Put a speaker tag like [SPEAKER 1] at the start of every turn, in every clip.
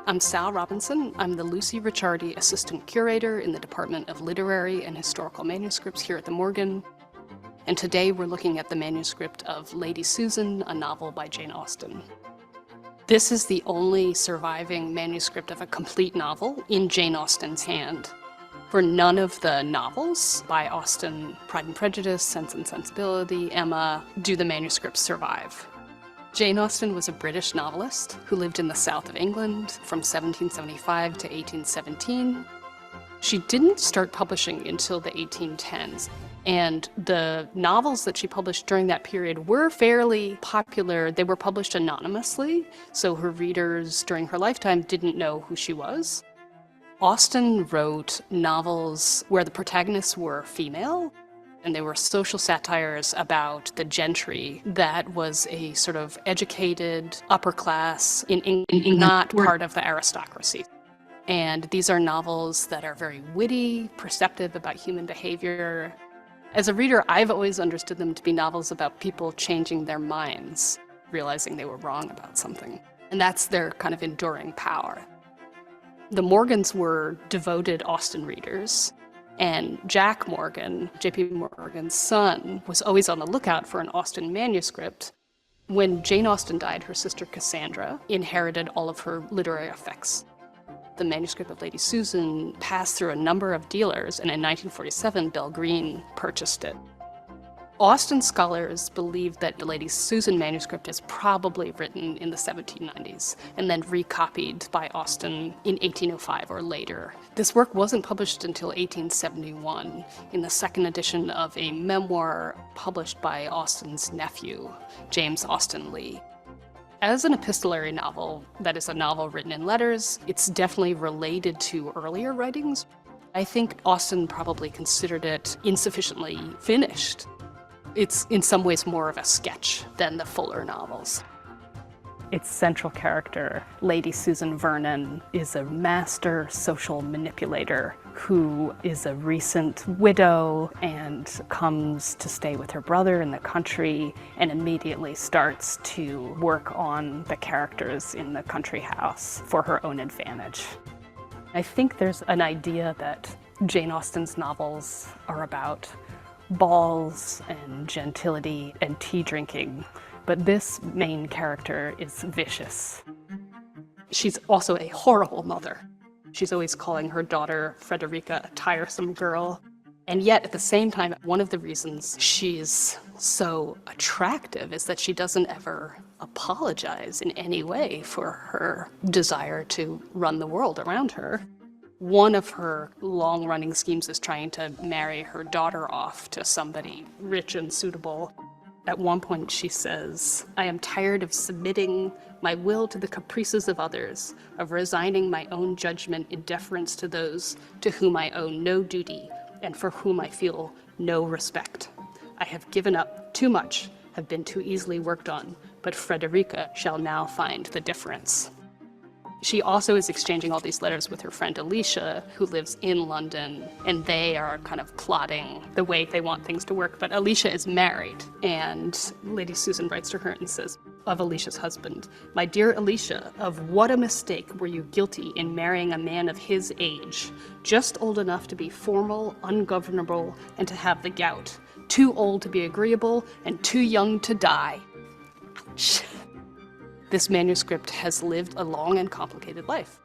[SPEAKER 1] I'm Sal Robinson. I'm the Lucy Ricciardi Assistant Curator in the Department of Literary and Historical Manuscripts here at the Morgan. And today we're looking at the manuscript of Lady Susan, a novel by Jane Austen. This is the only surviving manuscript of a complete novel in Jane Austen's hand. For none of the novels by Austen, Pride and Prejudice, Sense and Sensibility, Emma, do the manuscripts survive. Jane Austen was a British novelist who lived in the south of England from 1775 to 1817. She didn't start publishing until the 1810s, and the novels that she published during that period were fairly popular. They were published anonymously, so her readers during her lifetime didn't know who she was. Austen wrote novels where the protagonists were female, and they were social satires about the gentry that was a sort of educated upper class in England, not part of the aristocracy. And these are novels that are very witty, perceptive about human behavior. As a reader, I've always understood them to be novels about people changing their minds, realizing they were wrong about something. And that's their kind of enduring power. The Morgans were devoted Austen readers. And Jack Morgan, J.P. Morgan's son, was always on the lookout for an Austen manuscript. When Jane Austen died, her sister Cassandra inherited all of her literary effects. The manuscript of Lady Susan passed through a number of dealers, and in 1947, Bell Green purchased it. Austen scholars believe that the Lady Susan manuscript is probably written in the 1790s and then recopied by Austen in 1805 or later. This work wasn't published until 1871 in the second edition of a memoir published by Austen's nephew, James Austen Leigh. As an epistolary novel, that is a novel written in letters, it's definitely related to earlier writings. I think Austen probably considered it insufficiently finished. It's in some ways more of a sketch than the fuller novels. Its central character, Lady Susan Vernon, is a master social manipulator who is a recent widow and comes to stay with her brother in the country and immediately starts to work on the characters in the country house for her own advantage. I think there's an idea that Jane Austen's novels are about balls and gentility and tea drinking, but this main character is vicious. She's also a horrible mother. She's always calling her daughter Frederica a tiresome girl. And yet, at the same time, one of the reasons she's so attractive is that she doesn't ever apologize in any way for her desire to run the world around her. One of her long-running schemes is trying to marry her daughter off to somebody rich and suitable. At one point she says, "I am tired of submitting my will to the caprices of others, of resigning my own judgment in deference to those to whom I owe no duty and for whom I feel no respect. I have given up too much, have been too easily worked on, but Frederica shall now find the difference." She also is exchanging all these letters with her friend Alicia, who lives in London, and they are kind of plotting the way they want things to work. But Alicia is married, and Lady Susan writes to her and says of Alicia's husband, "My dear Alicia, of what a mistake were you guilty in marrying a man of his age, just old enough to be formal, ungovernable, and to have the gout, too old to be agreeable, and too young to die." Ouch. This manuscript has lived a long and complicated life.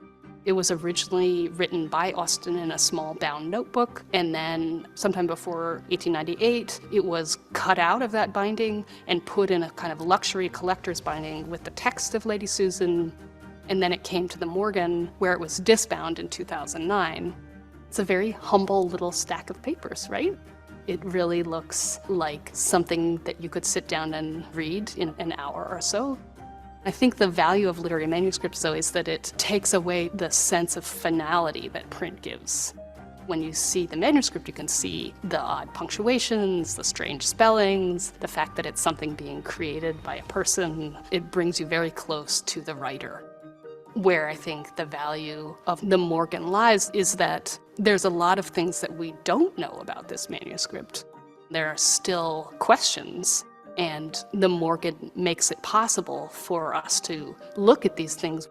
[SPEAKER 1] It was originally written by Austen in a small bound notebook, and then sometime before 1898, it was cut out of that binding and put in a kind of luxury collector's binding with the text of Lady Susan, and then it came to the Morgan, where it was disbound in 2009. It's a very humble little stack of papers, right? It really looks like something that you could sit down and read in an hour or so. I think the value of literary manuscripts, though, is that it takes away the sense of finality that print gives. When you see the manuscript, you can see the odd punctuations, the strange spellings, the fact that it's something being created by a person. It brings you very close to the writer. Where I think the value of the Morgan lies is that there's a lot of things that we don't know about this manuscript. There are still questions. And the Morgan makes it possible for us to look at these things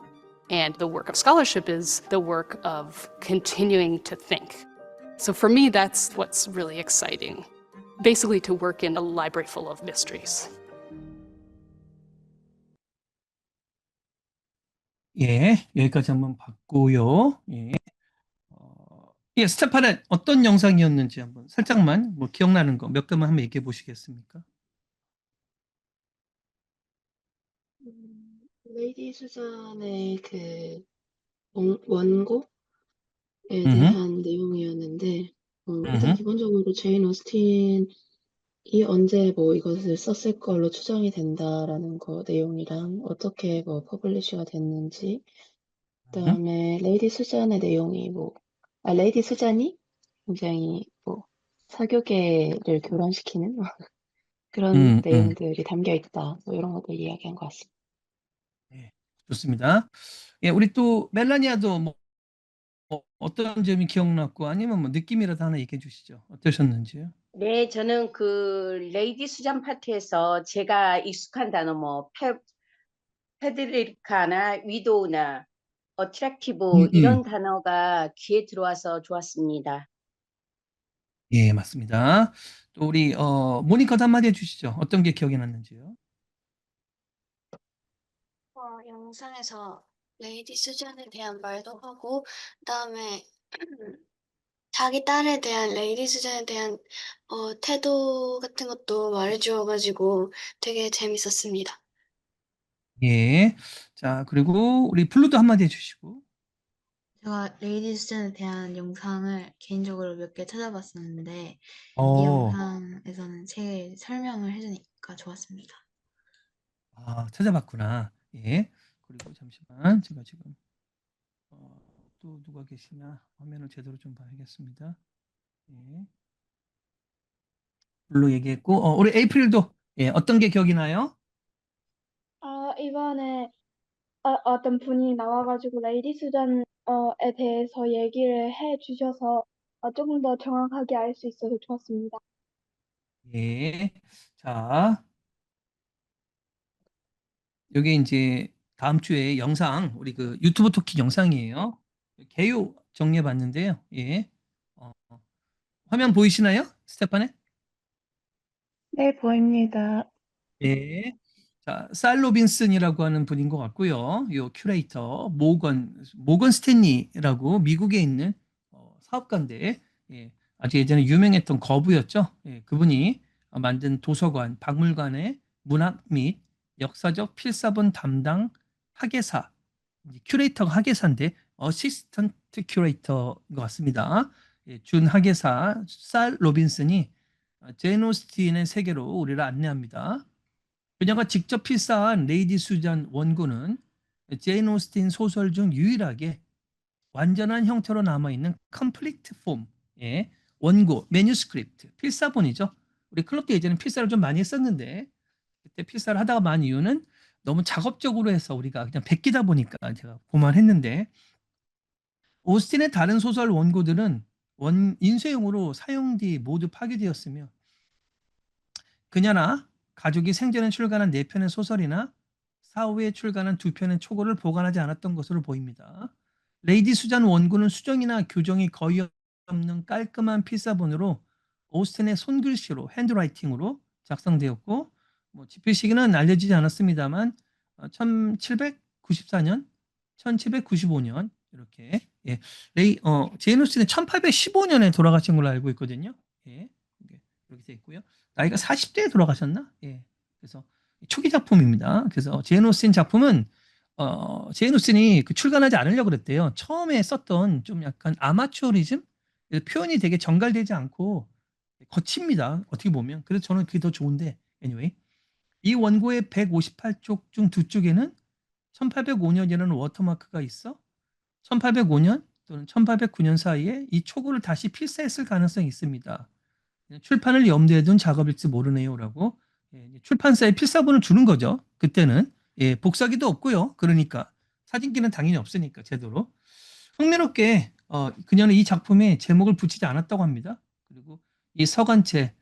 [SPEAKER 1] And the work of scholarship is the work of continuing to think. So for me, that's what's really exciting. Basically, to work in a library full of mysteries.
[SPEAKER 2] 예, 여기까지 한번 봤고요. 예. 예, 스테파넷 어떤 영상이었는지 한번 살짝만 뭐 기억나는 거 몇 개만 한번 얘기해 보시겠습니까?
[SPEAKER 3] 레이디 수잔의 그 원고에
[SPEAKER 2] 음,
[SPEAKER 3] 대한 내용이었는데, 일단
[SPEAKER 2] 음,
[SPEAKER 3] 기본적으로 제인 오스틴이 언제 뭐 이것을 썼을 걸로 추정이 된다라는 거 내용이랑 어떻게 뭐 퍼블리시가 됐는지,
[SPEAKER 2] 음,
[SPEAKER 3] 그다음에 레이디 수잔의 내용이 레이디 수잔이 굉장히 사교계를 교란시키는 그런
[SPEAKER 2] 음, 음.
[SPEAKER 3] 내용들이 담겨 있다. 뭐 이런 것들 이야기한 것 같습니다.
[SPEAKER 2] 예, 좋습니다. 예, 우리 또 멜라니아도 뭐 어떤 점이 기억났고 아니면 뭐 느낌이라도 하나 얘기해 주시죠. 어떠셨는지요?
[SPEAKER 4] 네, 저는 그 레이디 수잔 파트에서 제가 익숙한 단어 페드리카나 위도우나 어트랙티브 이런
[SPEAKER 2] 음.
[SPEAKER 4] 단어가 귀에 들어와서 좋았습니다.
[SPEAKER 2] 예, 맞습니다. 또 우리 모니카도 한마디 해주시죠. 어떤 게 기억이 났는지요?
[SPEAKER 5] 영상에서 레이디 수잔에 대한 말도 하고, 그다음에 자기 딸에 대한 레이디 수잔에 대한 태도 같은 것도 말해주어가지고 되게 재밌었습니다.
[SPEAKER 2] 예. 자, 그리고 우리 블루도 한마디 해주시고.
[SPEAKER 6] 제가 레이디 수잔에 대한 영상을 개인적으로 몇 개 찾아봤었는데 이
[SPEAKER 2] 어,
[SPEAKER 6] 영상에서는 제일 설명을 해주니까 좋았습니다.
[SPEAKER 2] 찾아봤구나. 예. 그리고 잠시만, 제가 지금 또 누가 계시나 화면을 제대로 좀 봐야겠습니다. 예. 블루 얘기했고, 우리 에이프릴도 예, 어떤 게 기억이 나요?
[SPEAKER 7] 이번에 어떤 분이 나와가지고 레이디 수잔에 대해서 얘기를 해 주셔서 조금 더 정확하게 알 수 있어서 좋았습니다.
[SPEAKER 2] 예. 자, 여기 이제 다음 주에 영상, 우리 그 유튜브 토킹 영상이에요. 개요 정리해 봤는데요. 예. 어, 화면 보이시나요? 스테파네?
[SPEAKER 3] 네, 보입니다.
[SPEAKER 2] 예. 자, 살 로빈슨이라고 하는 분인 것 같고요. 요 큐레이터 모건 스탠리라고 미국에 있는 사업가인데 예, 아주 예전에 유명했던 거부였죠. 예, 그분이 만든 도서관, 박물관의 문학 및 역사적 필사본 담당 학예사, 이제 큐레이터가 학예사인데 어시스턴트 큐레이터인 것 같습니다. 예, 준 학예사 살 로빈슨이 제인 오스틴의 세계로 우리를 안내합니다. 그녀가 직접 필사한 레이디 수잔 원고는 제인 오스틴 소설 중 유일하게 완전한 형태로 남아있는 컴플리트 폼의 원고, 매뉴스크립트, 필사본이죠. 우리 클럽도 예전에 필사를 좀 많이 했었는데 그때 필사를 하다가 만 이유는 너무 작업적으로 해서 우리가 그냥 베끼다 보니까 제가 그만했는데 오스틴의 다른 소설 원고들은 인쇄용으로 사용 뒤 모두 파괴되었으며 그녀나 가족이 생전에 출간한 4편의 소설이나 사후에 출간한 2편의 초고를 보관하지 않았던 것으로 보입니다. 레이디 수잔 원고는 수정이나 교정이 거의 없는 깔끔한 필사본으로 오스틴의 손글씨로 핸드라이팅으로 작성되었고 집필 시기는 알려지지 않았습니다만 1794년, 1795년 이렇게 예, 제인 오스틴은 1815년에 돌아가신 걸로 알고 있거든요. 예, 이렇게 돼 있고요. 나이가 40대에 돌아가셨나? 예. 그래서 초기 작품입니다. 그래서 제인 오스틴 작품은 제인 오스틴이 그 출간하지 않으려고 그랬대요. 처음에 썼던 좀 약간 아마추어리즘 표현이 되게 정갈되지 않고 거칩니다. 어떻게 보면. 그래서 저는 그게 더 좋은데 anyway. 이 원고의 158쪽 중 두 쪽에는 1805년이라는 워터마크가 있어 1805년 또는 1809년 사이에 이 초고를 다시 필사했을 가능성이 있습니다. 출판을 염두에 둔 작업일지 모르네요라고 출판사에 필사본을 주는 거죠. 그때는 복사기도 없고요. 그러니까 사진기는 당연히 없으니까 제대로 흥미롭게 그녀는 이 작품에 제목을 붙이지 않았다고 합니다. 그리고 이 서간체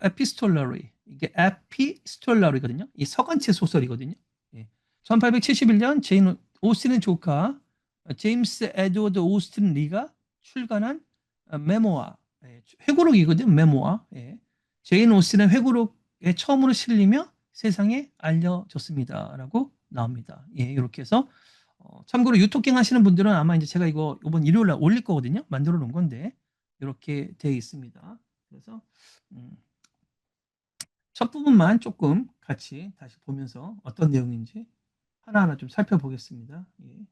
[SPEAKER 2] 에피스톨러리 이게 에피스톨러리거든요. 이 서간체 소설이거든요. 예. 1871년 제인 오스틴의 조카 제임스 에드워드 오스틴 리가 출간한 메모아, 회고록이거든, 메모아. 예. 제인 오스틴의 회고록에 처음으로 실리며 세상에 알려졌습니다라고 나옵니다. 예, 이렇게 해서 참고로 유토킹 하시는 분들은 아마 이제 제가 이거 이번 일요일 날 올릴 거거든요. 만들어 놓은 건데 이렇게 되어 있습니다. 그래서 첫 부분만 조금 같이 다시 보면서 어떤 내용인지 하나하나 좀 살펴보겠습니다. 예.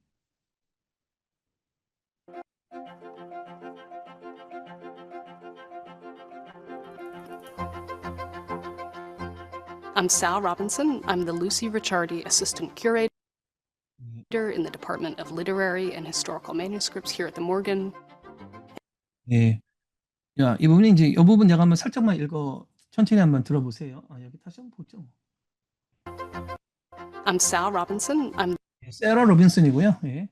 [SPEAKER 1] I'm Sal Robinson. I'm the Lucy Ricciardi Assistant Curator in the Department of Literary and Historical Manuscripts here at the Morgan.
[SPEAKER 2] 예. 야, 이 부분이 이제 이 부분 내가 한번 살짝만 읽어 천천히 한번 들어보세요. 여기 다시 한번 보죠.
[SPEAKER 1] I'm Sal Robinson. I'm
[SPEAKER 2] 예, 세라 로빈슨이고요. 예.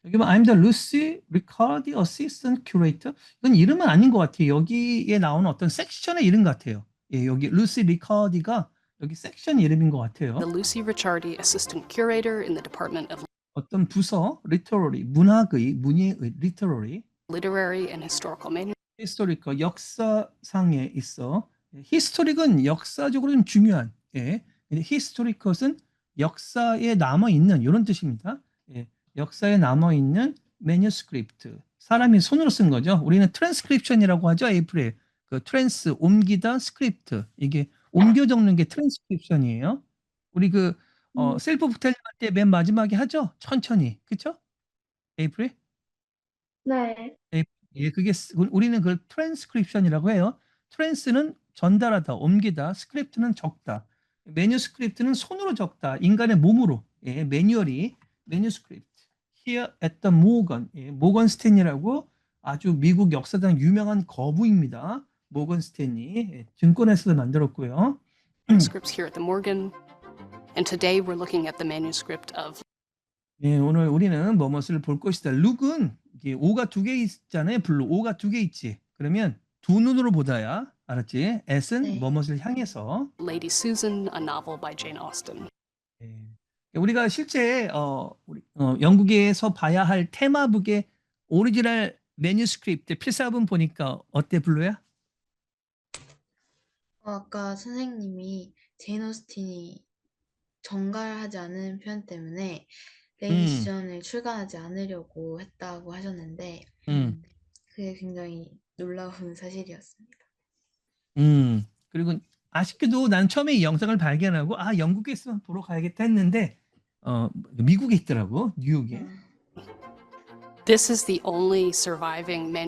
[SPEAKER 2] 여기 뭐 I'm the Lucy Ricciardi Assistant Curator. 이건 이름은 아닌 것 같아요. 여기에 나오는 어떤 섹션의 이름 같아요. 예, 여기 루시 리카디가 여기 섹션 이름인 것 같아요.
[SPEAKER 1] the Lucy Ricciardi Assistant Curator in the Department of
[SPEAKER 2] 어떤 부서, literary, 문학의, 문예의 literary,
[SPEAKER 1] Literary and Historical Manuscripts.
[SPEAKER 2] historical, 역사상에 있어. historic은 역사적으로 좀 중요한, 예. 근데 historic은 역사에 남아있는 이런 뜻입니다. 예. 역사에 남아있는 manuscript, 사람이 손으로 쓴 거죠. 우리는 transcription이라고 하죠. 에이프릴. 그 트랜스, 옮기다, 스크립트. 이게 옮겨 적는 게 트랜스크립션이에요. 우리 그 셀프 부텔링 할 때 맨 마지막에 하죠. 천천히, 그렇죠? 에이프릴?
[SPEAKER 7] 네.
[SPEAKER 2] 예, 그게 우리는 그걸 트랜스크립션이라고 해요. 트랜스는 전달하다, 옮기다, 스크립트는 적다. 매뉴스크립트는 손으로 적다, 인간의 몸으로. 예, 매뉴얼이 매뉴스크립트. Here at the Morgan, 예, 모건 스탠리라고 아주 미국 역사상 유명한 거부입니다. 모건 스탠리. 예, 증권회사도 만들었고요.
[SPEAKER 1] Manuscripts here at the Morgan. And today we're looking at the manuscript of
[SPEAKER 2] 예, 오늘 우리는 뭐뭇을 볼 것이다. 룩은 이게 오가 두 개 있잖아요. 블루 오가 두 개 있지. 그러면 두 눈으로 보다야. 알았지? S는
[SPEAKER 6] 네.
[SPEAKER 2] 뭐뭇을 향해서.
[SPEAKER 1] Lady Susan, a novel by Jane Austen.
[SPEAKER 2] 예. 우리가 실제 영국에서 봐야 할 테마북의 오리지널 매뉴스크립트 필사본 보니까 어때, 블루야?
[SPEAKER 6] 아까 선생님이 제인 오스틴이 정갈하지 않은 표현 때문에 레이디 수전을 출간하지 않으려고 했다고 하셨는데 그게 굉장히 놀라운 사실이었습니다.
[SPEAKER 2] 그리고 아쉽게도 난 처음에 이 영상을 발견하고 영국에 있으면 보러 가야겠다 했는데 미국에 있더라고, 뉴욕에.
[SPEAKER 1] This is the only surviving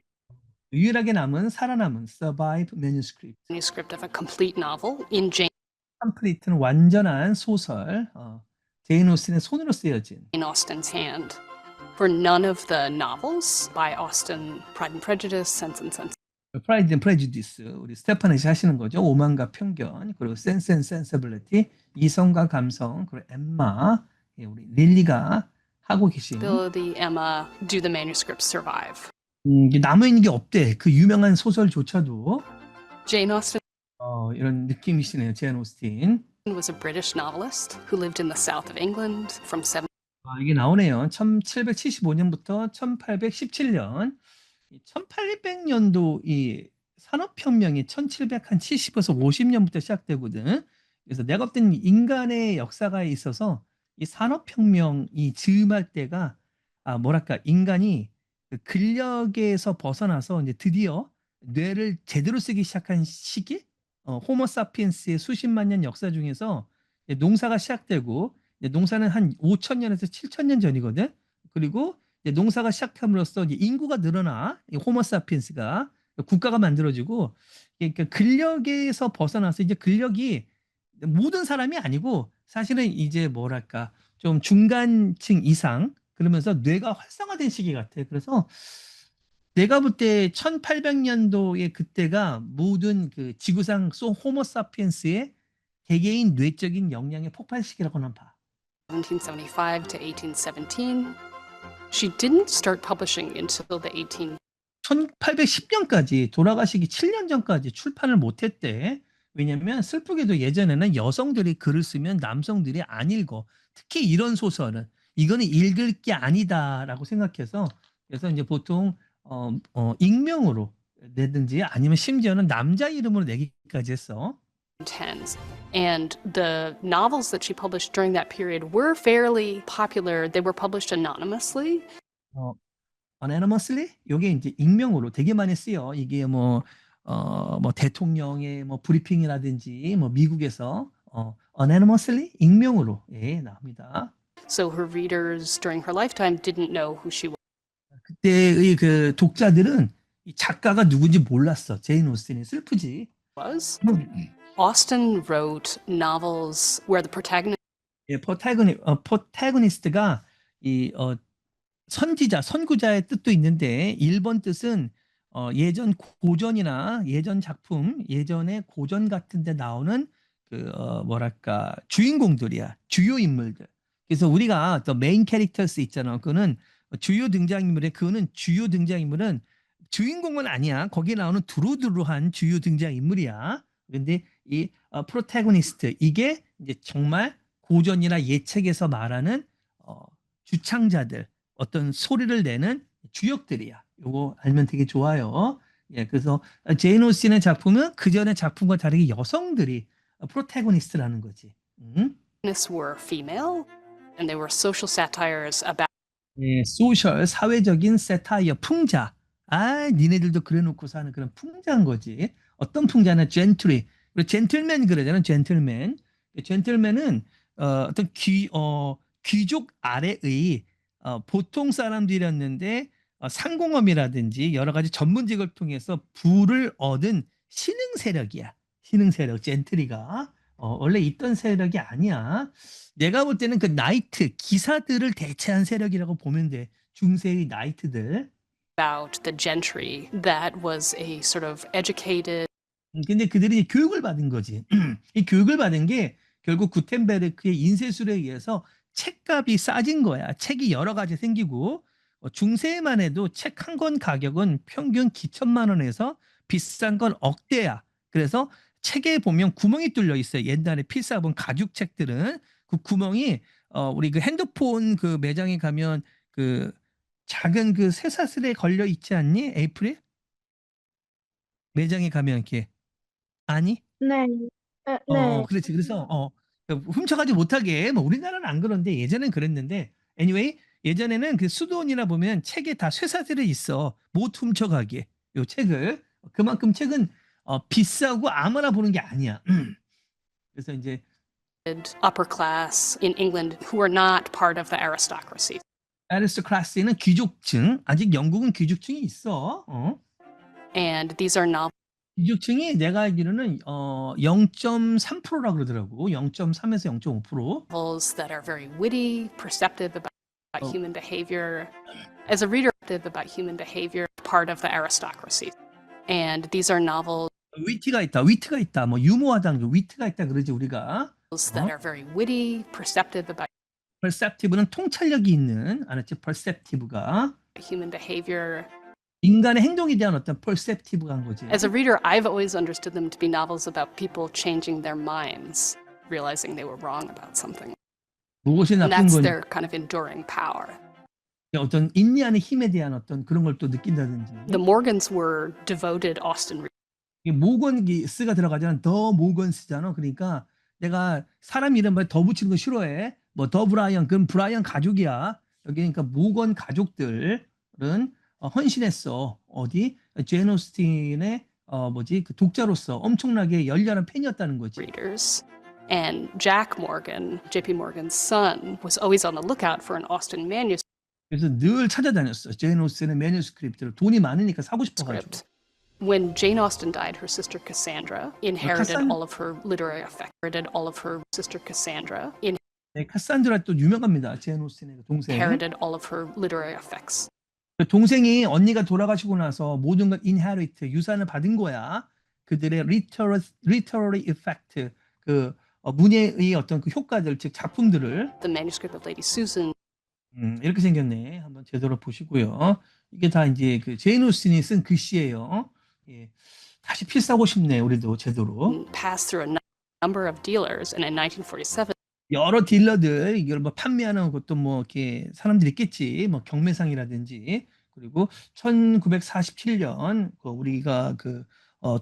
[SPEAKER 2] 유일하게 살아남은 survive manuscript.
[SPEAKER 1] manuscript of a complete novel in Jane
[SPEAKER 2] 컴플리트는 완전한 소설. 제인 오스틴의 손으로 쓰여진.
[SPEAKER 1] Austen's hand. For none of the novels by Austen, Pride and Prejudice, Sense and Sense,
[SPEAKER 2] Pride and Prejudice, 우리 스테파넷이 하시는 거죠. 오만과 편견, 그리고 Sense and Sensibility, 이성과 감성, 그리고 엠마, 우리 릴리가 하고 계신.
[SPEAKER 1] Ability, Emma, do the manuscripts survive?
[SPEAKER 2] 이게 남아있는 게 없대. 그 유명한 소설조차도.
[SPEAKER 1] Jane Austen
[SPEAKER 2] 이런 느낌이시네요, 제인 오스틴.
[SPEAKER 1] was a British novelist who lived in the south of England from
[SPEAKER 2] 이게 나오네요. 1775년부터 1817년. 1800년도 이 산업혁명이 1770에서 50년부터 시작되거든. 그래서 내가 볼 때는 인간의 역사가 있어서 이 산업혁명이 즈음할 때가 뭐랄까, 인간이 그 근력에서 벗어나서 이제 드디어 뇌를 제대로 쓰기 시작한 시기? 호모사피엔스의 수십만 년 역사 중에서 농사가 시작되고, 농사는 한 5,000년에서 7,000년 전이거든. 그리고 농사가 시작함으로써 이제 인구가 늘어나, 호모사피엔스가 국가가 만들어지고, 그러니까 근력에서 벗어나서 이제 근력이 모든 사람이 아니고 사실은 이제 뭐랄까 좀 중간층 이상, 그러면서 뇌가 활성화된 시기 같아. 그래서 내가 볼 때 1800년도의 그때가 모든 그 지구상 호모사피엔스의 개개인 뇌적인 역량의 폭발 시기라고 난 봐.
[SPEAKER 1] 1775 to 1817. She didn't start publishing until the
[SPEAKER 2] 1810년까지 돌아가시기 7년 전까지 출판을 못했대. 왜냐면 슬프게도 예전에는 여성들이 글을 쓰면 남성들이 안 읽어. 특히 이런 소설은 이거는 읽을 게 아니다라고 생각해서 그래서 이제 보통 익명으로 내든지 아니면 심지어는 남자 이름으로 내기까지 했어.
[SPEAKER 1] 10s. And the novels that she published during that period were fairly popular. They were published anonymously.
[SPEAKER 2] anonymously 요게 이제 익명으로 되게 많이 쓰여. 이게 뭐 대통령의 뭐 브리핑이라든지 뭐 미국에서 anonymously 익명으로 예, 나옵니다.
[SPEAKER 1] So her readers during her lifetime didn't know who she
[SPEAKER 2] 그때의 그 독자들은 이 작가가 누군지 몰랐어. 제인 오스틴이 슬프지.
[SPEAKER 1] was. Austen wrote novels where the protagonist
[SPEAKER 2] 예, protagonist가 이 선지자, 선구자의 뜻도 있는데 1번 뜻은 예전 고전이나 예전 작품, 예전의 고전 같은 데 나오는 그 뭐랄까 주인공들이야. 주요 인물들. 그래서 우리가 더 메인 캐릭터스 있잖아. 그거는 주요 등장인물의 그거는 주요 등장인물은 주인공은 아니야. 거기에 나오는 두루두루한 주요 등장인물이야. 근데 이 프로타고니스트 이게 이제 정말 고전이나 예책에서 말하는 주창자들 어떤 소리를 내는 주역들이야. 요거 알면 되게 좋아요. 예, 그래서 제인 오스틴의 작품은 그 전의 작품과 다르게 여성들이 프로타고니스트라는 거지.
[SPEAKER 1] were female, and they were social satires about
[SPEAKER 2] 예, 소셜 사회적인 세타이어 풍자. 아, 니네들도 그래놓고 사는 그런 풍자인 거지. 어떤 풍자는 젠틀리. 그리고 젠틀맨 그러잖아. 젠틀맨. 젠틀맨은 어떤 귀족 아래의 보통 사람들이었는데 상공업이라든지 여러 가지 전문직을 통해서 부를 얻은 신흥 세력이야. 신흥 세력 젠트리가 원래 있던 세력이 아니야. 내가 볼 때는 그 나이트 기사들을 대체한 세력이라고 보면 돼. 중세의 나이트들.
[SPEAKER 1] the gentry that was a sort of educated
[SPEAKER 2] 근데 그들이 교육을 받은 거지. 이 교육을 받은 게 결국 구텐베르크의 인쇄술에 의해서 책값이 싸진 거야. 책이 여러 가지 생기고 중세에만 해도 책 한 권 가격은 평균 기천만 원에서 비싼 건 억대야. 그래서 책에 보면 구멍이 뚫려 있어요. 옛날에 필사본 가죽 책들은 그 구멍이 우리 그 핸드폰 그 매장에 가면 그 작은 그 쇠사슬에 걸려 있지 않니? 에이프릴? 매장에 가면 이렇게 아니?
[SPEAKER 7] 네. 네.
[SPEAKER 2] 그렇지. 그래서 훔쳐가지 못하게 뭐 우리나라는 안 그런데 예전엔 그랬는데 anyway 예전에는 그 수도원이나 보면 책에 다 쇠사슬이 있어. 못 훔쳐가게. 요 책을 그만큼 책은 비싸고 아무나 보는 게 아니야. 그래서 이제
[SPEAKER 1] upper class in England who were not part of the aristocracy.
[SPEAKER 2] 아리스토크라시는 귀족층. 아직 영국은 귀족층이 있어.
[SPEAKER 1] And these are novels
[SPEAKER 2] 귀족층이 내가 알기로는 0.3%라 그러더라고. 0.3에서 0.5%.
[SPEAKER 1] that are very witty, perceptive about human behavior. As a reader, about human behavior, part of the aristocracy. And these are novels
[SPEAKER 2] 위트가 있다. 뭐 유머하다는 거 위트가 있다 그러지 우리가.
[SPEAKER 1] that are very witty, perceptive about
[SPEAKER 2] perceptive는 통찰력이 있는 알았지? perceptive가
[SPEAKER 1] human behavior.
[SPEAKER 2] 인간의 행동에 대한 어떤 perceptive가 한 거지.
[SPEAKER 1] As a reader, I've always understood them to be novels about people changing their minds, realizing they were wrong about something.
[SPEAKER 2] 무엇이
[SPEAKER 1] And
[SPEAKER 2] 나쁜
[SPEAKER 1] that's
[SPEAKER 2] 건
[SPEAKER 1] their kind of enduring power.
[SPEAKER 2] 어떤 인내하는 힘에 대한 어떤 그런 걸 또 느낀다든지.
[SPEAKER 1] The Morgans were devoted Austen
[SPEAKER 2] 모건스가 들어가잖아. 더 모건스잖아. 그러니까 내가 사람 이름에 더 붙이는 거 싫어해. 뭐 더 브라이언, 그럼 브라이언 가족이야. 여기 그러니까 모건 가족들은 헌신했어. 어디? 제인 오스틴의 그 독자로서 엄청나게 열렬한 팬이었다는 거지.
[SPEAKER 1] readers. And Jack Morgan, J.P. Morgan's son, was always on the lookout for an Austen manuscript.
[SPEAKER 2] 그래서 늘 찾아다녔어. 제인 오스틴의 매뉴스크립트를 돈이 많으니까 사고 싶어가지고.
[SPEAKER 1] When Jane Austen died, her sister Cassandra inherited
[SPEAKER 2] Cassan-
[SPEAKER 1] all of her literary effects. Inherited all of her sister Cassandra
[SPEAKER 2] 네, 카산드라 또 유명합니다. 제인 오스틴의 그 동생.
[SPEAKER 1] inherited all of her literary effects.
[SPEAKER 2] 그 동생이 언니가 돌아가시고 나서 모든 걸 inherit 유산을 받은 거야. 그들의 literary effect 그 문예의 어떤 그 효과들 즉 작품들을
[SPEAKER 1] The manuscript of Lady Susan
[SPEAKER 2] 이렇게 생겼네. 한번 제대로 보시고요. 이게 다 이제 그 제인 오스틴이 쓴 글씨예요. 예. 다시 필사하고 싶네. 우리도 제대로.
[SPEAKER 1] passed through a number of dealers, and in 1947,
[SPEAKER 2] 여러 딜러들 이걸 뭐 판매하는 것도 뭐 이렇게 사람들이 있겠지. 뭐 경매상이라든지. 그리고 1947년 우리가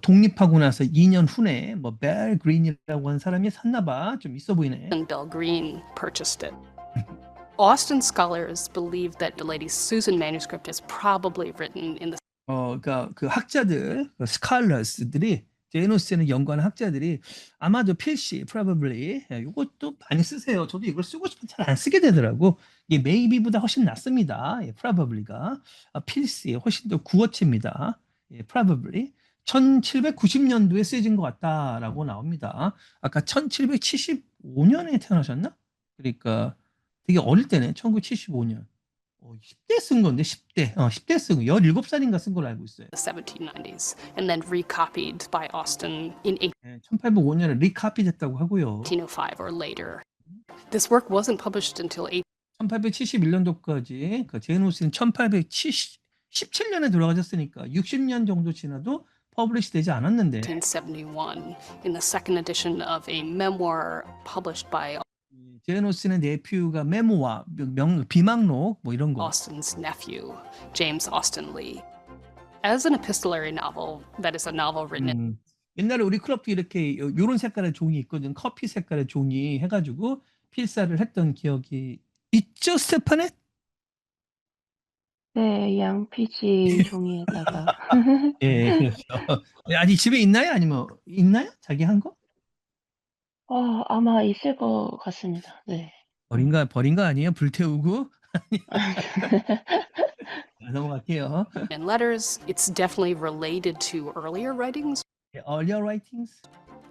[SPEAKER 2] 독립하고 나서 2년 후에 뭐 벨 그린이라고 하는 사람이 샀나 봐. 좀 있어 보이네.
[SPEAKER 1] And Bell Green purchased it. Austen scholars believe that the Lady Susan manuscript is probably written in the
[SPEAKER 2] 그러니까 그 학자들, 스칼러스들이 제인 오스틴을 연구하는 학자들이 아마도 필시, probably 이것도 많이 쓰세요. 저도 이걸 쓰고 싶은 잘 안 쓰게 되더라고. 이게 maybe보다 훨씬 낫습니다. probably가 필시 훨씬 더 구어체입니다. probably 1790년도에 쓰여진 것 같다라고 나옵니다. 아까 1775년에 태어나셨나? 그러니까 되게 어릴 때네. 1975년. 10대 쓴 건데 10대. 10대 쓴 거. 17살인가 쓴 걸로 알고 있어요.
[SPEAKER 1] 1790s and then recopied by Austen in
[SPEAKER 2] 1805년에 리카피 됐다고 하고요.
[SPEAKER 1] 1805 or later. This work wasn't published until
[SPEAKER 2] 1871년도까지 제인 오스틴은 1817년에 돌아가셨으니까 60년 정도 지나도 퍼블리시 되지 않았는데
[SPEAKER 1] 1871 in the second edition of a memoir published by
[SPEAKER 2] 제인 오스틴의 네퓨가 메모와 비망록 뭐 이런 거.
[SPEAKER 1] Austen's nephew, James Austen Lee. As an epistolary novel, that is a novel written in
[SPEAKER 2] 옛날에 우리 클럽도 이렇게 요런 색깔의 종이 있거든. 커피 색깔의 종이 해가지고 필사를 했던 기억이 있죠, 스테파넷?
[SPEAKER 3] 네, 양피지 종이에다가.
[SPEAKER 2] 예, 그렇죠. 아직 집에 있나요? 아니면 있나요? 자기 한 거?
[SPEAKER 3] 아마 있을 것 같습니다. 네.
[SPEAKER 2] 버린 거 아니에요? 불태우고? 넘어갈게요.
[SPEAKER 1] in letters. It's definitely related to earlier writings.
[SPEAKER 2] Earlier writings?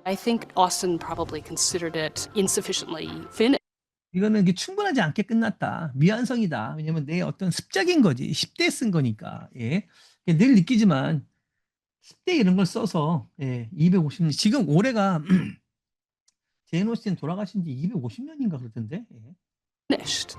[SPEAKER 1] I think Austen probably considered it insufficiently finished.
[SPEAKER 2] 이거는 이게 충분하지 않게 끝났다. 미완성이다. 왜냐면 내 어떤 습작인 거지. 10대 쓴 거니까. 예. 늘 느끼지만 10대 이런 걸 써서 250년. 지금 올해가 제인 오스틴 돌아가신 지 250년인가 그러던데. 예.
[SPEAKER 1] Finished.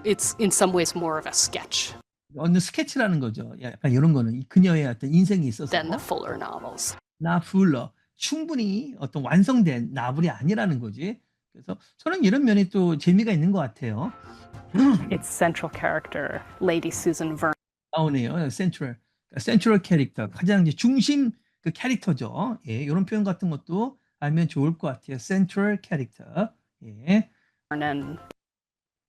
[SPEAKER 1] It's in some ways more of a sketch
[SPEAKER 2] 어느 스케치라는 거죠. 약간 이런 거는 그녀의 어떤 인생이 있어서
[SPEAKER 1] than the fuller novels.
[SPEAKER 2] 나풀러 충분히 어떤 완성된 나블이 아니라는 거지. 그래서 저는 이런 면이 또 재미가 있는 것 같아요.
[SPEAKER 1] Its central character, Lady Susan Vernon,
[SPEAKER 2] 나오네요. 센트럴 캐릭터 가장 이제 중심 그 캐릭터죠. 예, 이런 표현 같은 것도 알면 좋을 것 같아요. 센트럴 캐릭터. 예.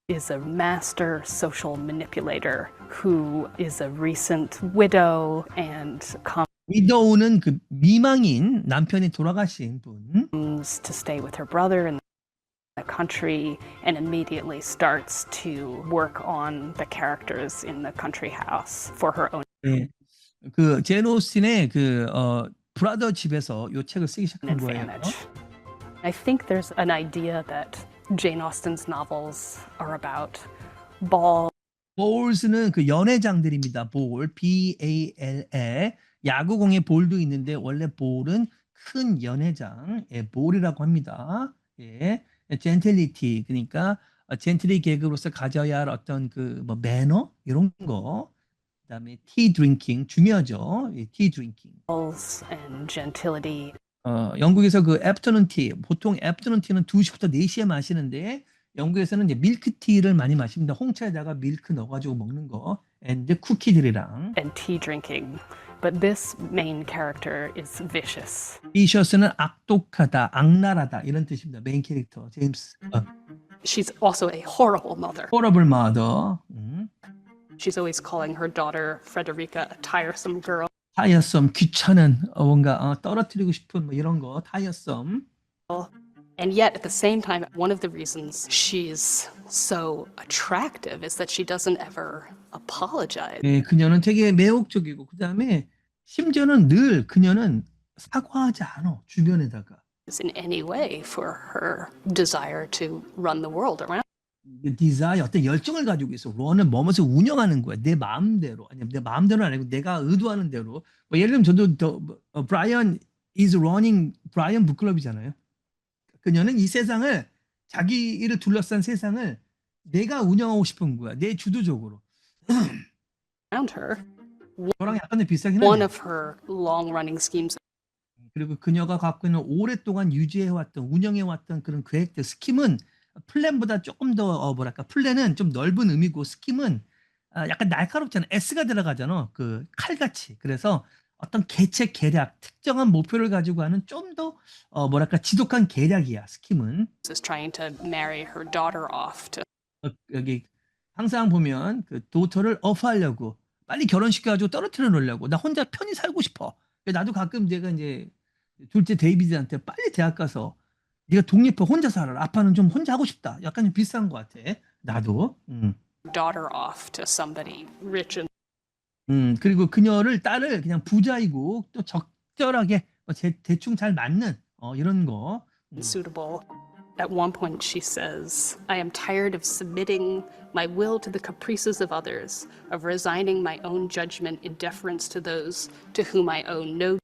[SPEAKER 1] is a master social manipulator who is a recent widow and
[SPEAKER 2] 위도우는 그 미망인 남편이 돌아가신 분.
[SPEAKER 1] comes to stay with her brother in the country and immediately starts to work on the characters in the country house for her own
[SPEAKER 2] 예. 그 제인 오스틴의 브라더 집에서 이 책을 쓰기 시작한 거예요.
[SPEAKER 1] advantage. I think there's an idea that Jane Austen's novels are about ball
[SPEAKER 2] 볼스는 그 연회장들입니다. 볼, B-A-L-L. 야구공에 볼도 있는데 원래 볼은 큰 연회장, 볼이라고 합니다. 예, 젠틀리티 그러니까 젠틀리 계급으로서 가져야 할 어떤 그 뭐 매너 이런 거. 그다음에 티 드링킹 중요하죠. 티 드링킹.
[SPEAKER 1] and gentility.
[SPEAKER 2] 영국에서 그 애프터눈 티, 보통 애프터눈 티는 2시부터 4시에 마시는데 영국에서는 이제 밀크티를 많이 마십니다. 홍차에다가 밀크 넣어가지고 먹는 거. and 쿠키들이랑.
[SPEAKER 1] and tea drinking. But this main character is vicious.
[SPEAKER 2] 비셔스는 악독하다, 악랄하다 이런 뜻입니다. 메인 캐릭터 제임스.
[SPEAKER 1] She's also a horrible mother.
[SPEAKER 2] horrible mother.
[SPEAKER 1] She's always calling her daughter Frederica a tiresome girl.
[SPEAKER 2] 타이어썸, 귀찮은 뭔가 떨어뜨리고 싶은 뭐 이런 거. 타이어썸.
[SPEAKER 1] And yet, at the same time, one of the reasons she's so attractive is that she doesn't ever apologize.
[SPEAKER 2] 네, 그녀는 되게 매혹적이고 그다음에 심지어는 늘 그녀는 사과하지 않아 주변에다가.
[SPEAKER 1] In any way for her desire to run the world around.
[SPEAKER 2] 디자인 어떤 열정을 가지고 있어. 런은 뭐뭐서 운영하는 거야. 내 마음대로. 아니면 내 마음대로는 아니고 내가 의도하는 대로. 뭐 예를 들면 저도 브라이언 is running 브라이언 북클럽이잖아요. 그녀는 이 세상을 자기 일을 둘러싼 세상을 내가 운영하고 싶은 거야. 내 주도적으로.
[SPEAKER 1] around her.
[SPEAKER 2] 저랑 약간 비슷하긴
[SPEAKER 1] One
[SPEAKER 2] 하네.
[SPEAKER 1] of her long-running schemes
[SPEAKER 2] 그리고 그녀가 갖고 있는 오랫동안 유지해왔던 운영해왔던 그런 계획들 스킴은 플랜보다 조금 더 뭐랄까 플랜은 좀 넓은 의미고 스킴은 약간 날카롭잖아. S가 들어가잖아. 그 칼같이. 그래서 어떤 계책 계략, 특정한 목표를 가지고 하는 좀 더 뭐랄까 지독한 계략이야. 스킴은.
[SPEAKER 1] is trying to marry her daughter off to
[SPEAKER 2] 여기 항상 보면 그 도터를 어프하려고 빨리 결혼시켜가지고 떨어뜨려 놓으려고 나 혼자 편히 살고 싶어. 나도 가끔 내가 이제 둘째 데이비드한테 빨리 대학 가서 네가 독립해 혼자 살아라. 아빠는 좀 혼자 하고 싶다. 약간 좀 비슷한 것 같아. 나도.
[SPEAKER 1] daughter off to somebody rich and
[SPEAKER 2] 그리고 그녀를 딸을 그냥 부자이고 또 적절하게 대충 잘 맞는 이런 거.
[SPEAKER 1] suitable. At one point, she says, I am tired of submitting my will to the caprices of others, of resigning my own judgment in deference to those to whom I owe no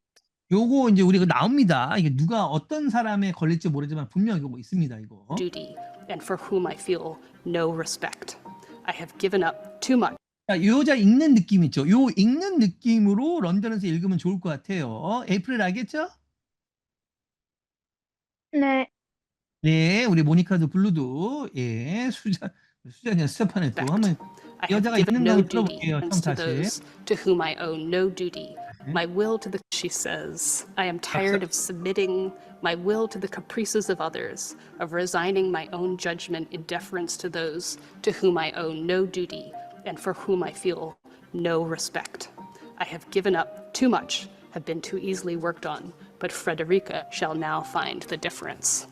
[SPEAKER 2] 요거 이제 우리가 나옵니다. 이게 누가 어떤 사람에 걸릴지 모르지만 분명히 이거 있습니다. 이거.
[SPEAKER 1] duty, and for whom I feel no respect. I have given up too much.
[SPEAKER 2] 자, 이 여자 읽는 느낌 있죠? 요 읽는 느낌으로 런던에서 읽으면 좋을 것 같아요. 에이프릴 알겠죠?
[SPEAKER 7] 네,
[SPEAKER 2] 네, 우리 모니카도 블루도 예, 수잔이야 스테파네 또 한번
[SPEAKER 1] I have
[SPEAKER 2] 여자가
[SPEAKER 1] given
[SPEAKER 2] 읽는
[SPEAKER 1] no
[SPEAKER 2] 거
[SPEAKER 1] duty
[SPEAKER 2] 들어볼게요. 처음
[SPEAKER 1] to
[SPEAKER 2] 다시.
[SPEAKER 1] those to whom I owe no duty. My will to the she says, I am tired of submitting my will to the caprices of others, of resigning my own judgment in deference to those to whom I owe no duty and for whom I feel no respect. I have given up too much, have been too easily worked on, but Frederica shall now find the difference.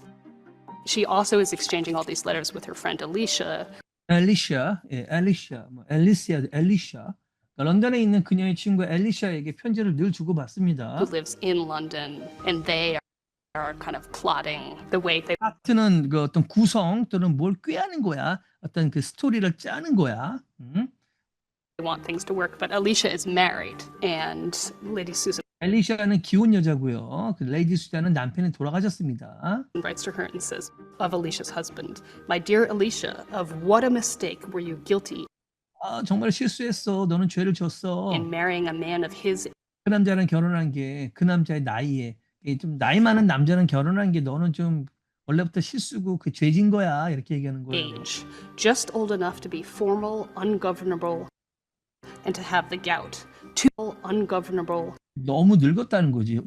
[SPEAKER 1] She also is exchanging all these letters with her friend Alicia,
[SPEAKER 2] 엘리샤, 예, 엘리샤, 뭐 엘리샤. 런던에 있는 그녀의 친구 엘리샤에게 편지를 늘 주고받습니다.
[SPEAKER 1] who lives in London, and they are kind of plotting the way they
[SPEAKER 2] 파트는 그 어떤 구성 또는 뭘 꾀하는 거야. 어떤 그 스토리를 짜는 거야.
[SPEAKER 1] want things to work. But Alicia is married, and Lady Susan
[SPEAKER 2] 엘리샤는 기혼 여자고요. 그 레이디 수자는 남편이 돌아가셨습니다.
[SPEAKER 1] writes to her and says of Alicia's husband, "My dear Alicia, of what a mistake were you guilty
[SPEAKER 2] 정말 실수했어. 너는 죄를 졌어.
[SPEAKER 1] in marrying a man of his
[SPEAKER 2] 그 남자랑 결혼한 게 그 남자의 나이에 좀 나이 많은 남자랑 결혼한 게 너는 좀 원래부터 실수고 그 죄진 거야. 이렇게 얘기하는 거예요.
[SPEAKER 1] age, just old enough to be formal, ungovernable, and to have the gout. Too ungovernable
[SPEAKER 2] 너무 늙었다는 거지.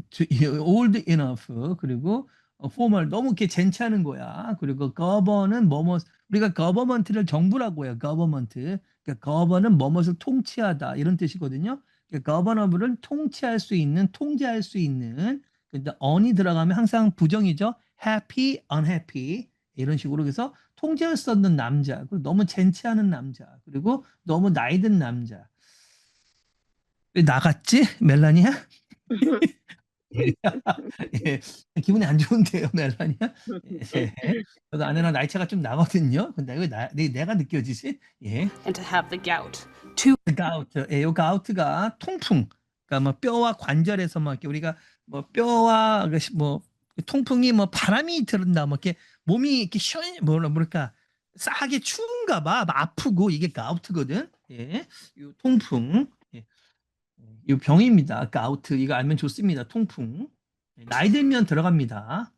[SPEAKER 2] old enough. 그리고 formal 너무 이렇게 젠치하는 거야. 그리고 govern은 뭐뭐 우리가 government를 정부라고 해요. government. 그러니까 govern은 뭐뭇을 통치하다 이런 뜻이거든요. 그러니까 governable은 통치할 수 있는, 통제할 수 있는. 근데 on이 들어가면 항상 부정이죠. happy, unhappy 이런 식으로 해서 통제할 수 없는 남자, 그리고 너무 젠치하는 남자, 그리고 너무 나이 든 남자. 왜 나갔지? 멜라니야? 예, 기분이 안 좋은데요, 멜라니야? 예, 저도 아내랑 나이 차가 좀 나거든요. 근데 왜 내가 느껴지지? 예,
[SPEAKER 1] and to have the gout. Too
[SPEAKER 2] 가우트, 예, 요 가우트가 통풍, 그러니까 뭐 뼈와 관절에서 막 이렇게 우리가 뭐 뼈와 뭐 통풍이 뭐 바람이 들은다, 뭐 이렇게 몸이 이렇게 뭐랄까 싸하게 추운가 봐, 막 아프고 이게 가우트거든. 예, 요 통풍. 예. 이 병입니다. 가우트 이거 알면 좋습니다. 통풍. 나이 들면 들어갑니다.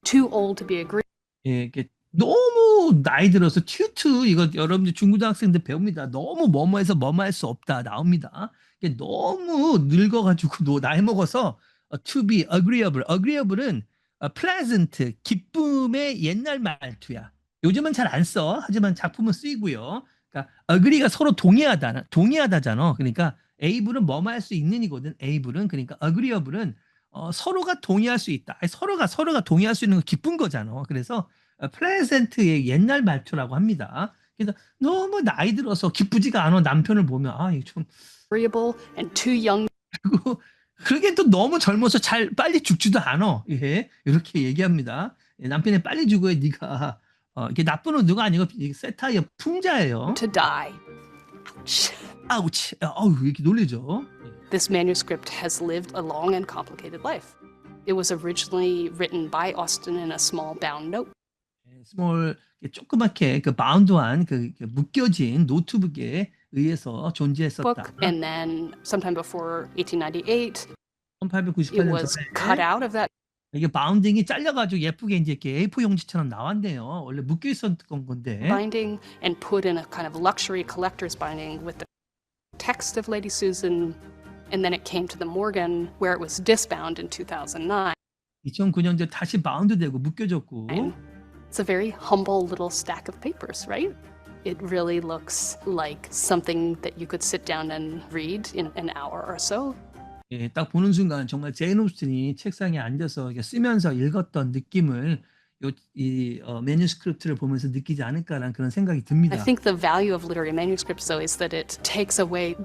[SPEAKER 1] too old to be agreeable.
[SPEAKER 2] 예, 이게 너무 나이 들어서 튜트 이거 여러분들 중고등학생들 배웁니다. 너무 뭐뭐해서 뭐뭐 할 수 없다 나옵니다. 이게 너무 늙어가지고 나이 먹어서 to be agreeable. agreeable은 pleasant 기쁨의 옛날 말투야. 요즘은 잘 안 써. 하지만 작품은 쓰이고요. 그러니까 agree가 서로 동의하다잖아. 그러니까 able은 뭐뭐 할 수 있는 이거든. able은 그러니까 agreeable은 서로가 동의할 수 있다. 아니, 서로가 동의할 수 있는 거 기쁜 거잖아. 그래서 플레젠트의 옛날 말투라고 합니다. 그래서 너무 나이 들어서 기쁘지가 않아 남편을 보면 이거 좀
[SPEAKER 1] and too young
[SPEAKER 2] 그리고 그게 또 너무 젊어서 빨리 죽지도 않아. 예, 이렇게 얘기합니다. 예, 남편이 빨리 죽어야 네가 이게 나쁜 의도가 아니고 세타이어 풍자예요.
[SPEAKER 1] to die. Ouch.
[SPEAKER 2] 아우치, 왜 이렇게 놀리죠?
[SPEAKER 1] This manuscript has lived a long and complicated life. It was originally written by Austen in a small bound note.
[SPEAKER 2] 스몰 조그맣게 그 바운드한 그 묶여진 노트북에 의해서 존재했었다.
[SPEAKER 1] book, and then sometime before 1898, it
[SPEAKER 2] 1898년
[SPEAKER 1] was
[SPEAKER 2] 전에
[SPEAKER 1] cut out of that
[SPEAKER 2] 이게 바운딩이 잘려가지고 예쁘게 이제 이렇게 A4 용지처럼 나왔네요. 원래 묶여 있었던 건데.
[SPEAKER 1] binding and put in a kind of luxury collector's binding with the text of Lady Susan. And then it came to the Morgan where it was disbound in 2009.
[SPEAKER 2] 2009년도에 다시 바운드되고 묶여졌고.
[SPEAKER 1] It's a very humble little stack of papers, right? It really looks like something that you could sit down and read in an hour or so.
[SPEAKER 2] 예, 딱 보는 순간 정말 제인 오스틴이 책상에 앉아서 이렇게 쓰면서 읽었던 느낌을 매뉴스크립트를 보면서 느끼지 않을까라는 그런 생각이
[SPEAKER 1] I
[SPEAKER 2] 듭니다.
[SPEAKER 1] think the value of literary manuscripts, though, is that it takes away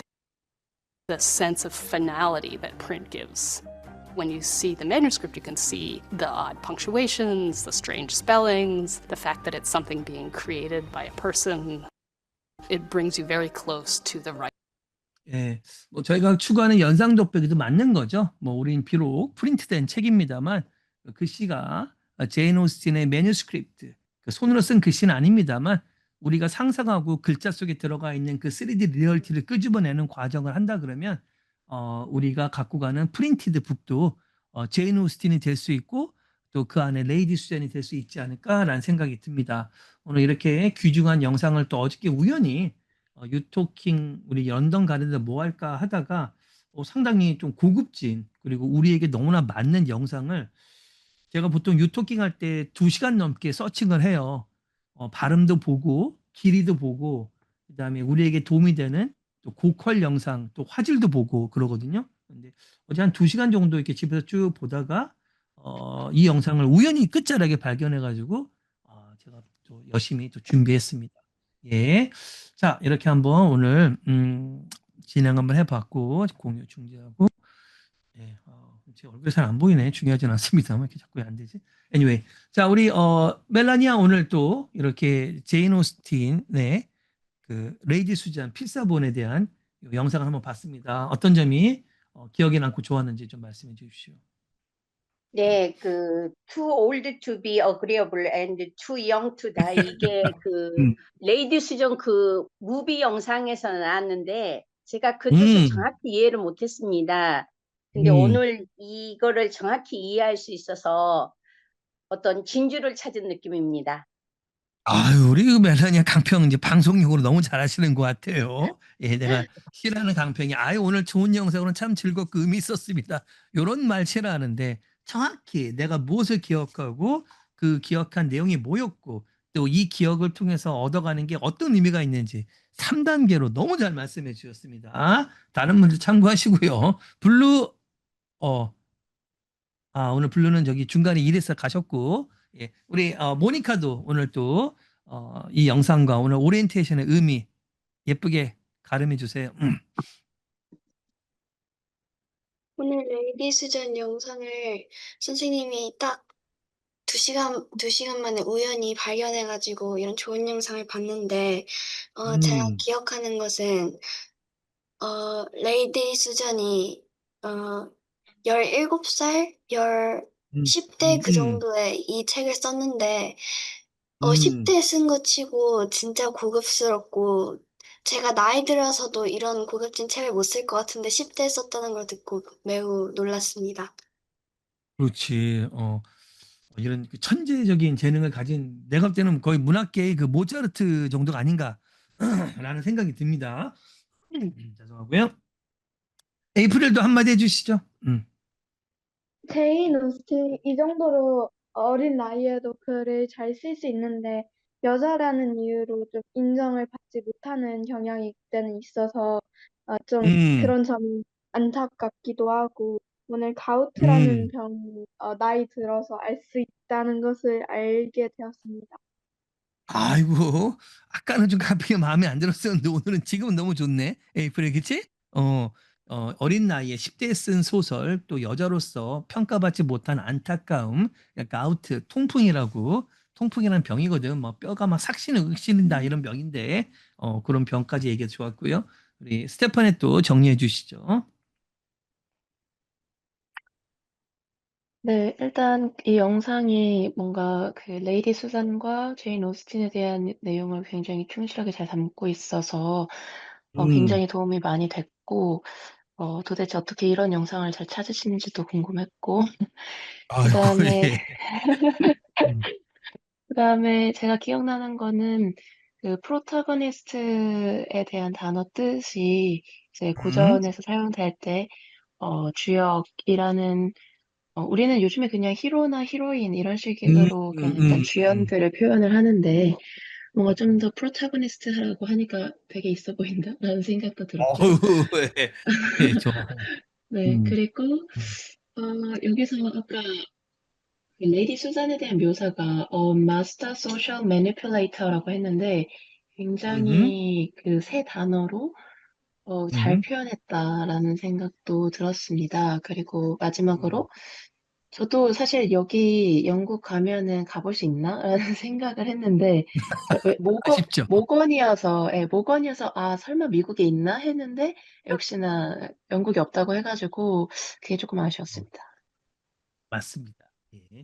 [SPEAKER 1] the sense of finality that print gives. When you see the manuscript, you can see the odd punctuations, the strange spellings, the fact that it's something being created by a person. It brings you very close to the right.
[SPEAKER 2] 예, 뭐 저희가 추구하는 연상 독백에도 맞는 거죠. 뭐 우린 비록 프린트된 책입니다만 그 글씨가 제인 오스틴의 매뉴스크립트, 그 손으로 쓴 글씨는 아닙니다만 우리가 상상하고 글자 속에 들어가 있는 그 3D 리얼리티를 끄집어내는 과정을 한다 그러면 우리가 갖고 가는 프린티드 북도 제인 오스틴이 될 수 있고 또 그 안에 레이디 수잔이 될 수 있지 않을까라는 생각이 듭니다. 오늘 이렇게 귀중한 영상을 또 어저께 우연히 유토킹 우리 런던 가는데 뭐 할까 하다가 상당히 좀 고급진 그리고 우리에게 너무나 맞는 영상을 제가 보통 유토킹 할 때 2시간 넘게 서칭을 해요. 발음도 보고 길이도 보고 그다음에 우리에게 도움이 되는 또 고퀄 영상 또 화질도 보고 그러거든요. 근데 어제 한 2시간 정도 이렇게 집에서 쭉 보다가 이 영상을 우연히 끝자락에 발견해 가지고 제가 또 열심히 또 준비했습니다. 예. 자, 이렇게 한번 오늘 진행 한번 해봤고 공유 중지하고 예, 제 얼굴이 잘 안 보이네. 중요하진 않습니다만 이렇게 자꾸 안 되지. Anyway, 자 우리 멜라니아 오늘 또 이렇게 제인 오스틴의 그 레이디 수잔 필사본에 대한 영상을 한번 봤습니다. 어떤 점이 기억에 남고 좋았는지 좀 말씀해 주십시오.
[SPEAKER 4] 네, 그 too old to be agreeable and too young to die 이게 그 레이디 수전 그 무비 영상에서 나왔는데 제가 그 뜻을 정확히 이해를 못했습니다. 근데 오늘 이거를 정확히 이해할 수 있어서 어떤 진주를 찾은 느낌입니다.
[SPEAKER 2] 아유, 우리 그 멜라니아 강평 이제 방송용으로 너무 잘하시는 것 같아요. 예, 내가 싫어하는 강평이 아유 오늘 좋은 영상으로 참 즐겁고 의미 있었습니다. 요런 말 싫어하는데 정확히 내가 무엇을 기억하고 그 기억한 내용이 뭐였고 또 이 기억을 통해서 얻어가는 게 어떤 의미가 있는지 3단계로 너무 잘 말씀해 주셨습니다. 다른 분들 참고하시고요. 블루 오늘 블루는 저기 중간에 일해서 가셨고 예, 우리 모니카도 오늘 또 이 영상과 오늘 오리엔테이션의 의미 예쁘게 가름해 주세요.
[SPEAKER 5] 오늘 레이디 수전 영상을 선생님이 딱 2시간 만에 우연히 발견해가지고 이런 좋은 영상을 봤는데, 제가 기억하는 것은, 레이디 수전이, 17살? 10대 그 정도에 이 책을 썼는데, 10대에 쓴 거 치고 진짜 고급스럽고, 제가 나이 들어서도 이런 고급진 책을 못 쓸 것 같은데 10대에 썼다는 걸 듣고 매우 놀랐습니다.
[SPEAKER 2] 그렇지. 이런 그 천재적인 재능을 가진 내가 볼 때는 거의 문학계의 그 모차르트 정도가 아닌가라는 생각이 듭니다. 죄송하고요. 에이프릴도 한마디 해주시죠.
[SPEAKER 7] 제인 오스틴 이 정도로 어린 나이에도 글을 잘 쓸 수 있는데 여자라는 이유로 좀 인정을 받지 못하는 경향이 그때는 있어서 좀 그런 점이 안타깝기도 하고 오늘 가우트라는 병이 나이 들어서 알 수 있다는 것을 알게 되었습니다.
[SPEAKER 2] 아이고, 아까는 좀 가볍게 마음에 안 들었었는데 오늘은 지금은 너무 좋네. 에이프릴 그치? 어린 나이에 10대에 쓴 소설 또 여자로서 평가받지 못한 안타까움, 그러니까 가우트, 통풍이라는 병이거든. 뭐 뼈가 막 삭신을 윽신다 이런 병인데 그런 병까지 얘기해 좋았고요. 우리 스테파네 또 정리해 주시죠.
[SPEAKER 3] 네, 일단 이 영상이 뭔가 그 레이디 수잔과 제인 오스틴에 대한 내용을 굉장히 충실하게 잘 담고 있어서 굉장히 도움이 많이 됐고 도대체 어떻게 이런 영상을 잘 찾으시는지도 궁금했고,
[SPEAKER 2] 아이고,
[SPEAKER 3] 그다음에
[SPEAKER 2] 예. 음.
[SPEAKER 3] 그다음에 제가 기억나는 거는 그 프로타고니스트에 대한 단어 뜻이 이제 고전에서 사용될 때 주역이라는 우리는 요즘에 그냥 히로나 히로인 이런 식으로 그냥 일단 주연들을 표현을 하는데 뭔가 좀 더 프로타고니스트라고 하니까 되게 있어 보인다라는 생각도 들었고요.
[SPEAKER 2] 어우, 예. 예, 좋아.
[SPEAKER 3] 네,
[SPEAKER 2] 음.
[SPEAKER 3] 그리고 여기서 아까 그 레이디 수잔에 대한 묘사가 마스터 소셜 매니플레이터라고 했는데 굉장히 그 세 단어로 잘
[SPEAKER 2] 음.
[SPEAKER 3] 표현했다라는 생각도 들었습니다. 그리고 마지막으로
[SPEAKER 2] 음.
[SPEAKER 3] 저도 사실 여기 영국 가면은 가볼 수 있나라는 생각을 했는데 왜
[SPEAKER 2] 아쉽죠.
[SPEAKER 3] 모건이어서 예, 모건이어서 아 설마 미국에 있나 했는데 역시나 영국에 없다고 해가지고 그게 조금 아쉬웠습니다.
[SPEAKER 2] 맞습니다. 예.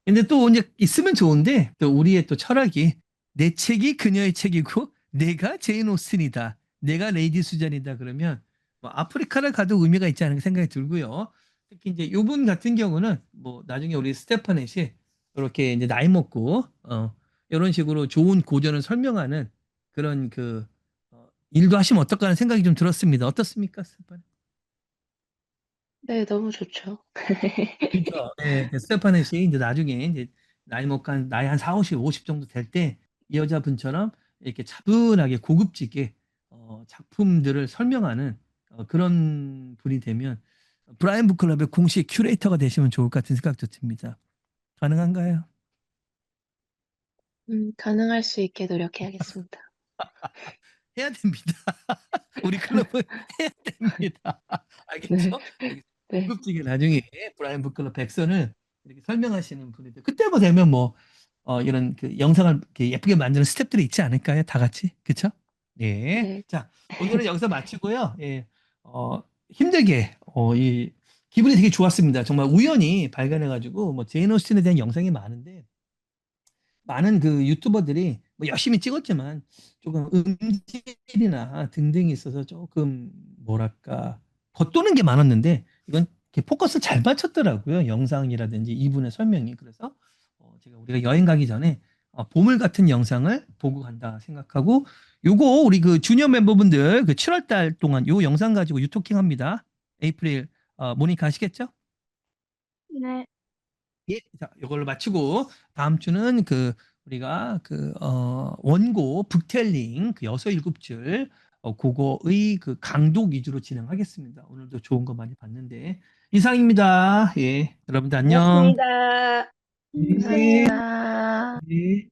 [SPEAKER 2] 근데 또 이제 있으면 좋은데 또 우리의 또 철학이 내 책이 그녀의 책이고 내가 제인 오스틴이다. 내가 레이디 수잔이다. 그러면 뭐 아프리카를 가도 의미가 있지 않을까 생각이 들고요. 특히 이제 요분 같은 경우는 뭐 나중에 우리 스테파넷이 이렇게 이제 나이 먹고 이런 식으로 좋은 고전을 설명하는 그런 그 일도 하시면 어떨까 하는 생각이 좀 들었습니다. 어떻습니까, 스테파넷?
[SPEAKER 3] 네, 너무 좋죠.
[SPEAKER 2] 그렇죠. 예, 스테파넷이 이제 나중에 이제 나이 먹고 나이 한 4, 50 정도 될 때 이 여자분처럼 이렇게 차분하게 고급지게 작품들을 설명하는 그런 분이 되면 브라이언 북클럽의 공식 큐레이터가 되시면 좋을 것 같은 생각도 듭니다. 가능한가요?
[SPEAKER 3] 가능할 수 있게 노력해야겠습니다.
[SPEAKER 2] 해야 됩니다. 우리 클럽은 해야 됩니다.
[SPEAKER 3] 네,
[SPEAKER 2] 알겠죠? 알겠죠?
[SPEAKER 3] 네,
[SPEAKER 2] 고급지게 나중에 브라이언 북클럽 백선을 이렇게 설명하시는 분인데 그때 뭐 되면 뭐 이런 그 영상을 이렇게 예쁘게 만드는 스텝들이 있지 않을까요? 다 같이. 그쵸? 예.
[SPEAKER 3] 네.
[SPEAKER 2] 자, 오늘은 여기서 마치고요. 예. 힘들게, 이, 기분이 되게 좋았습니다. 정말 우연히 발견해가지고, 뭐, 제인 오스틴에 대한 영상이 많은데, 많은 그 유튜버들이 뭐 열심히 찍었지만, 조금 음질이나 등등이 있어서 조금, 뭐랄까, 겉도는 게 많았는데, 이건 이렇게 포커스 잘 맞췄더라고요. 영상이라든지 이분의 설명이. 그래서, 제가 우리가 여행 가기 전에 보물 같은 영상을 보고 간다 생각하고 요거 우리 그 주니어 멤버분들 그 7월 달 동안 요 영상 가지고 유토킹 합니다. 에이프릴 모니카 아시겠죠?
[SPEAKER 7] 네.
[SPEAKER 2] 예. 자, 요걸로 마치고 다음 주는 그 우리가 그 원고 북텔링 그 6, 7줄 그거의 그 강독 위주로 진행하겠습니다. 오늘도 좋은 거 많이 봤는데 이상입니다. 예. 여러분들 안녕.
[SPEAKER 4] 고맙습니다.
[SPEAKER 2] 예.
[SPEAKER 3] 감사합니다.
[SPEAKER 2] 예.